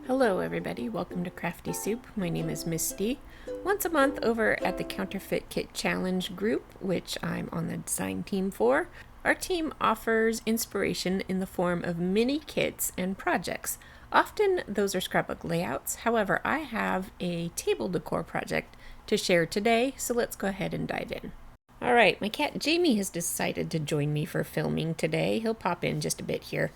Hello everybody, welcome to Crafty Soup. My name is Misty. Once a month over at the Counterfeit Kit Challenge group, which I'm on the design team for, our team offers inspiration in the form of mini kits and projects. Often those are scrapbook layouts, however I have a table decor project to share today, so let's go ahead and dive in. Alright, my cat Jamie has decided to join me for filming today. He'll pop in just a bit here.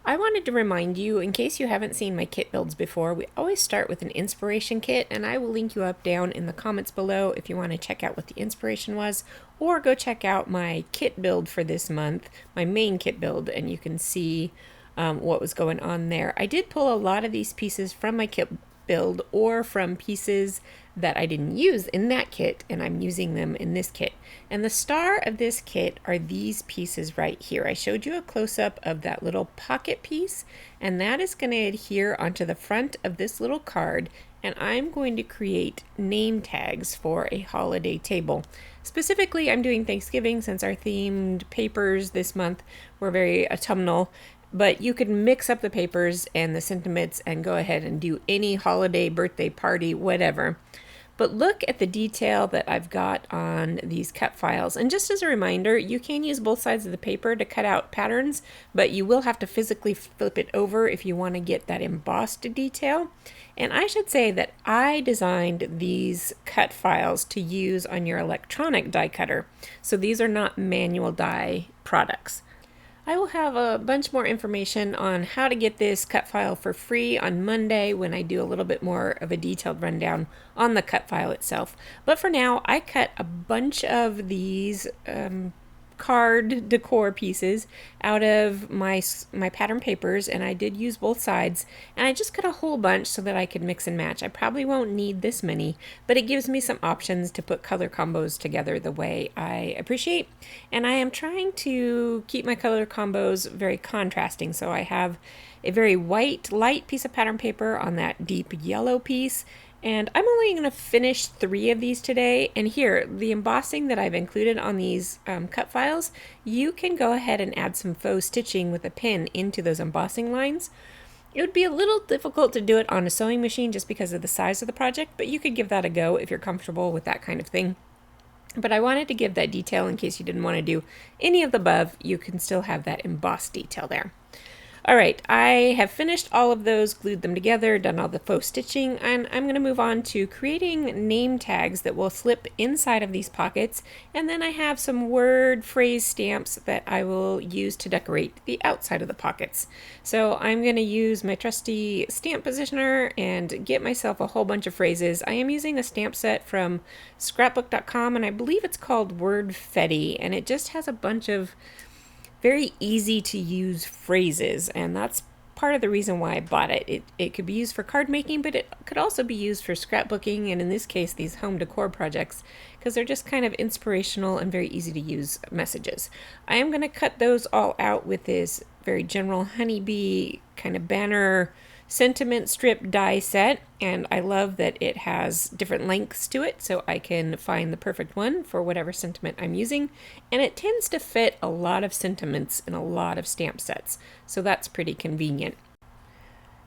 I wanted to remind you, in case you haven't seen my kit builds before, we always start with an inspiration kit, and I will link you up down in the comments below if you want to check out what the inspiration was, or go check out my kit build for this month, my main kit build, and you can see what was going on there. I did pull a lot of these pieces from my kit build or from pieces that I didn't use in that kit, and I'm using them in this kit. And the star of this kit are these pieces right here. I showed you a close-up of that little pocket piece, and that is going to adhere onto the front of this little card, and I'm going to create name tags for a holiday table. Specifically, I'm doing Thanksgiving since our themed papers this month were very autumnal. But you could mix up the papers and the sentiments and go ahead and do any holiday, birthday party, whatever. But look at the detail that I've got on these cut files. And just as a reminder, you can use both sides of the paper to cut out patterns, but you will have to physically flip it over if you want to get that embossed detail. And I should say that I designed these cut files to use on your electronic die cutter. So these are not manual die products. I will have a bunch more information on how to get this cut file for free on Monday when I do a little bit more of a detailed rundown on the cut file itself. But for now, I cut a bunch of these card decor pieces out of my pattern papers, and I did use both sides, and I just cut a whole bunch so that I could mix and match. I probably won't need this many, but it gives me some options to put color combos together the way I appreciate, and I am trying to keep my color combos very contrasting. So I have a very white light piece of pattern paper on that deep yellow piece, and I'm only going to finish 3 of these today. And here, the embossing that I've included on these cut files, you can go ahead and add some faux stitching with a pin into those embossing lines. It would be a little difficult to do it on a sewing machine just because of the size of the project, but you could give that a go if you're comfortable with that kind of thing. But I wanted to give that detail in case you didn't want to do any of the above. You can still have that embossed detail there. All right, I have finished all of those, glued them together, done all the faux stitching, and I'm going to move on to creating name tags that will slip inside of these pockets, and then I have some word phrase stamps that I will use to decorate the outside of the pockets. So I'm going to use my trusty stamp positioner and get myself a whole bunch of phrases. I am using a stamp set from scrapbook.com, and I believe it's called Wordfetti, and it just has a bunch of very easy to use phrases, and that's part of the reason why I bought it. It could be used for card making, but it could also be used for scrapbooking, and in this case these home decor projects, because they're just kind of inspirational and very easy to use messages. I am going to cut those all out with this very general honeybee kind of banner sentiment strip die set, and I love that it has different lengths to it so I can find the perfect one for whatever sentiment I'm using, and it tends to fit a lot of sentiments in a lot of stamp sets, so that's pretty convenient.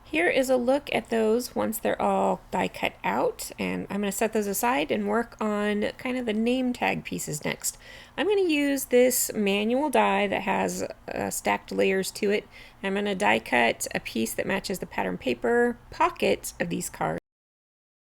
Here is a look at those once they're all die cut out, and I'm going to set those aside and work on kind of the name tag pieces next. I'm going to use this manual die that has stacked layers to it. I'm going to die cut a piece that matches the pattern paper pocket of these cards.